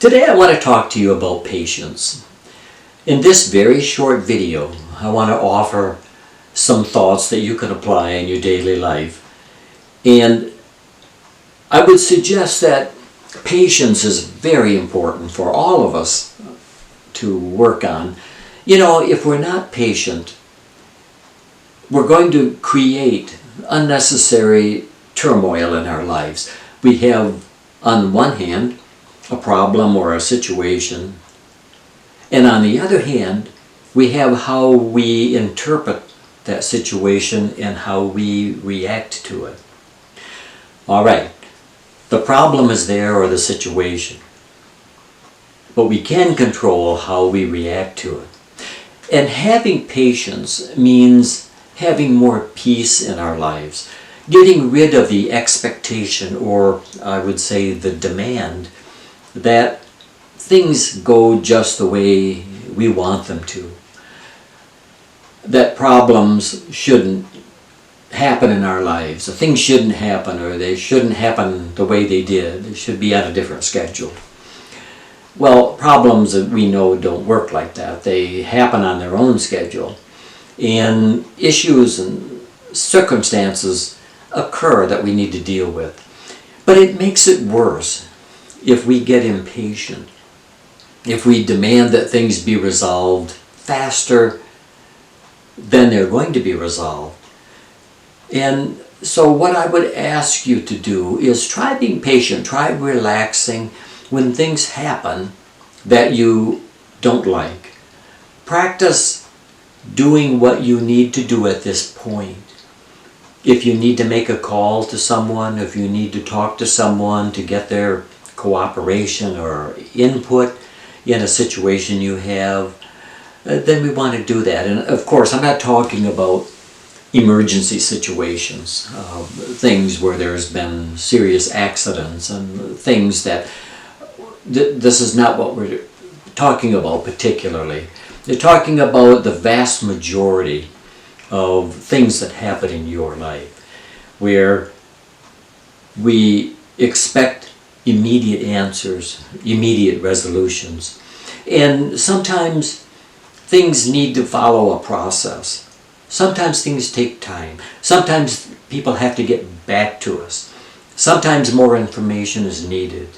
Today I want to talk to you about patience. In this very short video, I want to offer some thoughts that you can apply in your daily life. And I would suggest that patience is very important for all of us to work on. You know, if we're not patient, we're going to create unnecessary turmoil in our lives. We have, on one hand, a problem or a situation, and on the other hand, we have how we interpret that situation and how we react to it. All right, the problem is there, or the situation, but we can control how we react to it. And having patience means having more peace in our lives, getting rid of the expectation, or I would say the demand, that things go just the way we want them to. That problems shouldn't happen in our lives. Things shouldn't happen, or they shouldn't happen the way they did. They should be on a different schedule. Well, problems that we know don't work like that. They happen on their own schedule. And issues and circumstances occur that we need to deal with. But it makes it worse if we get impatient, if we demand that things be resolved faster than they're going to be resolved. And so what I would ask you to do is try being patient, try relaxing when things happen that you don't like. Practice doing what you need to do at this point. If you need to make a call to someone, if you need to talk to someone to get their cooperation or input in a situation you have, then we want to do that. And of course, I'm not talking about emergency situations, things where there's been serious accidents and things that this is not what we're talking about particularly. They're talking about the vast majority of things that happen in your life, where we expect immediate answers, immediate resolutions. And sometimes things need to follow a process. Sometimes things take time. Sometimes people have to get back to us. Sometimes more information is needed.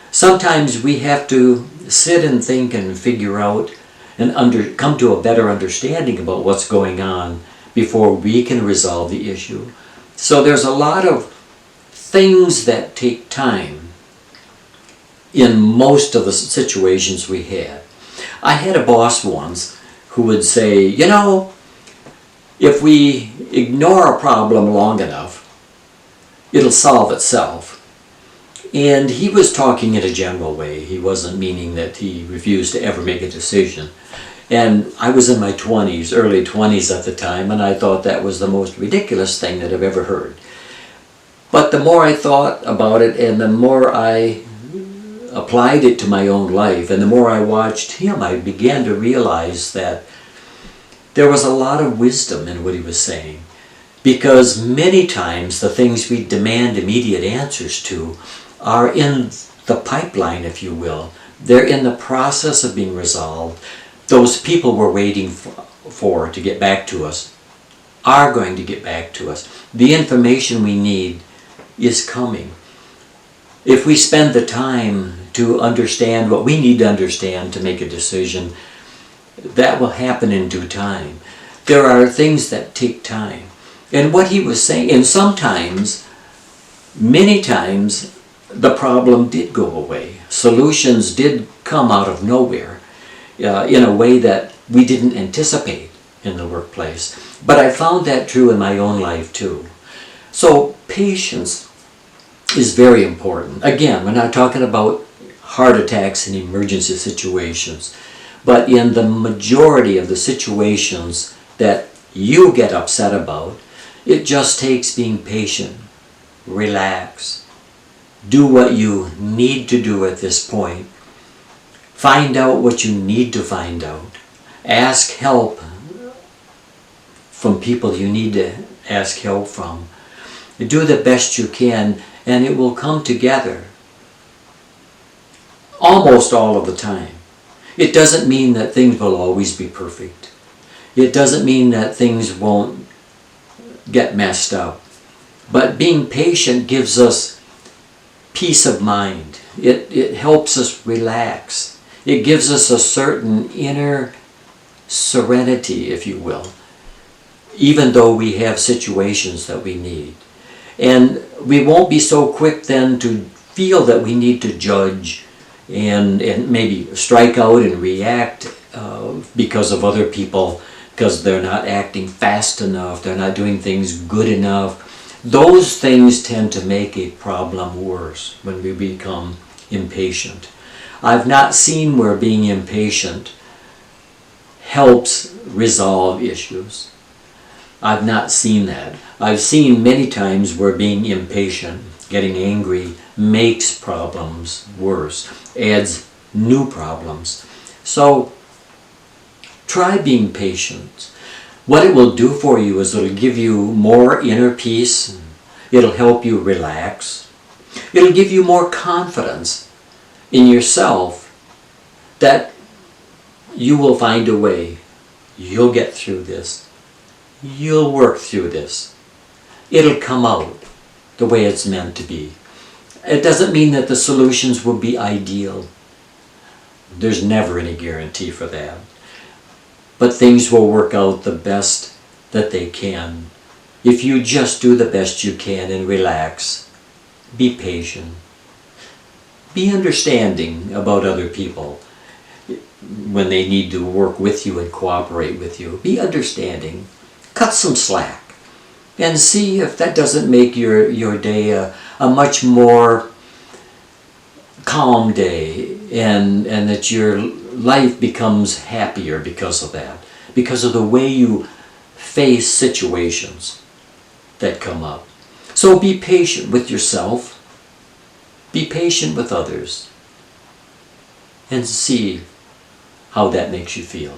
Sometimes we have to sit and think and figure out and come to a better understanding about what's going on before we can resolve the issue. So there's a lot of things that take time in most of the situations we had. I had a boss once who would say, you know, if we ignore a problem long enough, it'll solve itself. And he was talking in a general way. He wasn't meaning that he refused to ever make a decision. And I was in my 20s, early 20s at the time, and I thought that was the most ridiculous thing that I've ever heard. But the more I thought about it, and the more I applied it to my own life, and the more I watched him, I began to realize that there was a lot of wisdom in what he was saying. Because many times the things we demand immediate answers to are in the pipeline, if you will. They're in the process of being resolved. Those people we're waiting for to get back to us are going to get back to us. The information we need is coming. If we spend the time to understand what we need to understand to make a decision, that will happen in due time. There are things that take time. And what he was saying, and sometimes, many times, the problem did go away. Solutions did come out of nowhere in a way that we didn't anticipate in the workplace. But I found that true in my own life too. So patience is very important. Again, we're not talking about heart attacks and emergency situations, but in the majority of the situations that you get upset about, it just takes being patient, relax, do what you need to do at this point, find out what you need to find out, ask help from people you need to ask help from. Do the best you can, and it will come together. almost all of the time. It doesn't mean that things will always be perfect. It doesn't mean that things won't get messed up. But being patient gives us peace of mind. It helps us relax. It gives us a certain inner serenity, if you will, even though we have situations that we need. And we won't be so quick then to feel that we need to judge and maybe strike out and react because of other people, because they're not acting fast enough, they're not doing things good enough. Those things tend to make a problem worse when we become impatient. I've not seen where being impatient helps resolve issues. I've not seen that. I've seen many times where being impatient, getting angry, makes problems worse, adds new problems. So try being patient. What it will do for you is it'll give you more inner peace. It'll help you relax. It'll give you more confidence in yourself that you will find a way. You'll get through this. You'll work through this. It'll come out the way it's meant to be. It doesn't mean that the solutions will be ideal. There's never any guarantee for that. But things will work out the best that they can. If you just do the best you can and relax, be patient, be understanding about other people when they need to work with you and cooperate with you. Be understanding. Cut some slack and see if that doesn't make your day a much more calm day, and that your life becomes happier because of that, because of the way you face situations that come up. So be patient with yourself, be patient with others, and see how that makes you feel.